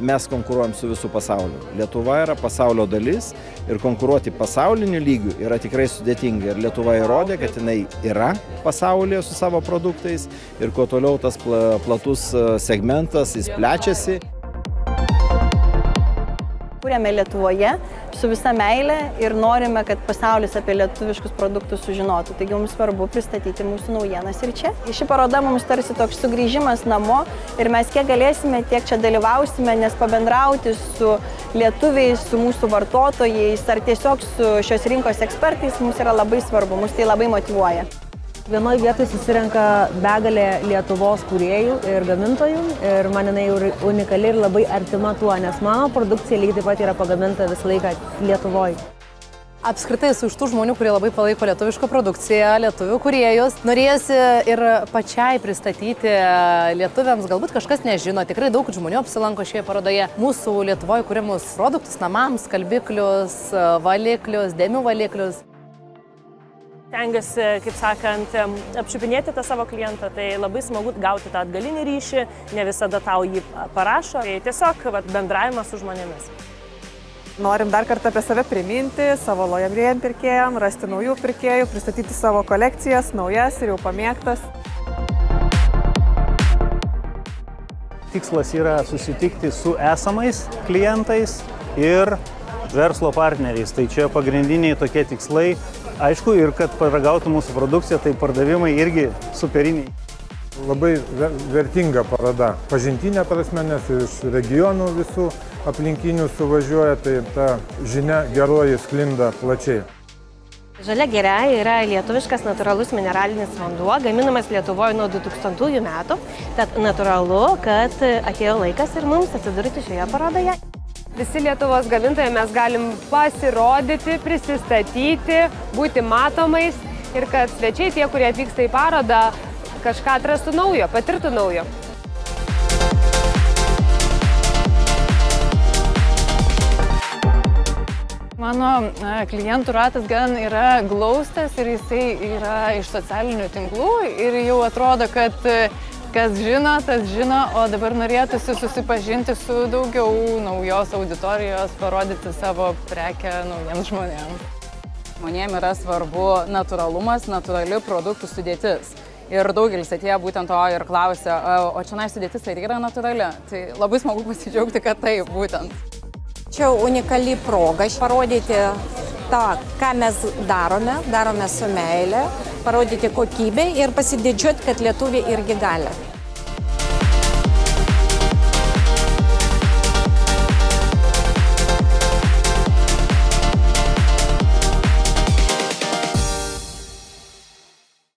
Mes konkuruojam su visų pasauliu. Lietuva yra pasaulio dalis ir konkuruoti pasauliniu lygiu yra tikrai sudėtinga. Ir Lietuva įrodė, kad jinai yra pasaulyje su savo produktais ir kuo toliau tas platus segmentas, jis plečiasi. Kūrėme Lietuvoje su visa meile ir norime, kad pasaulis apie lietuviškus produktus sužinotų. Taigi mums svarbu pristatyti mūsų naujienas ir čia. Ši paroda mums tarsi toks sugrįžimas namo ir mes kiek galėsime, tiek čia dalyvausime, nes pabendrauti su lietuviais, su mūsų vartotojais ar tiesiog su šios rinkos ekspertais mums yra labai svarbu, mus tai labai motyvuoja. Vienoje vietoje susirenka begalė Lietuvos kūrėjų ir gamintojų ir man jinai unikali ir labai artima tuo, nes mano produkcija lygiai taip pat yra pagaminta visą laiką Lietuvoje. Apskritai esu iš tų žmonių, kurie labai palaiko lietuvišką produkciją, lietuvių kūrėjus. Norėjusi ir pačiai pristatyti lietuviams, galbūt kažkas nežino, tikrai daug žmonių apsilanko šioje parodoje. Mūsų Lietuvoje kūrimus produktus namams, skalbiklius, valiklius, dėmių valiklius. Stengiuosi, kaip sakant, apčiupinėti tą savo klientą, tai labai smagu gauti tą atgalinį ryšį, ne visada tau jį parašo, tai tiesiog bendravimas su žmonėmis. Norim dar kartą apie save priminti, savo lojaliem pirkėjam, rasti naujų pirkėjų, pristatyti savo kolekcijas, naujas ir jau pamėgtas. Tikslas yra susitikti su esamais klientais ir verslo partneriais, tai čia pagrindiniai tokie tikslai. Aišku, ir kad paragautų mūsų produkciją, tai pardavimai irgi superiniai. Labai vertinga paroda. Pažintinė prasme, nes iš regionų visų aplinkinių suvažiuoja, tai ta žinia geroji sklinda plačiai. Žalia giria yra lietuviškas natūralus mineralinis vanduo, gaminamas Lietuvoje nuo 2000 metų. Tad natūralu, kad atėjo laikas ir mums atsidurti šioje parodoje. Visi Lietuvos gamintojai mes galim pasirodyti, prisistatyti, būti matomais ir kad svečiai, tie, kurie atvyksta į parodą, kažką atrastų naujo, patirtų naujo. Mano klientų ratas gan yra glaustas ir jisai yra iš socialinių tinklų ir jau atrodo, kad kas žino, tas žino, o dabar norėtųsi susipažinti su daugiau naujos auditorijos, parodyti savo prekę naujiems žmonėms. Žmonėms yra svarbu natūralumas, natūrali produktų sudėtis. Ir daugelis atėjo būtent to ir klausia, o čia sudėtis tai yra natūrali. Tai labai smagu pasidžiaugti, kad taip būtent. Čia unikali proga parodyti tą, ką mes darome su meile, parodyti kokybę ir pasididžiuoti, kad lietuviai irgi gali.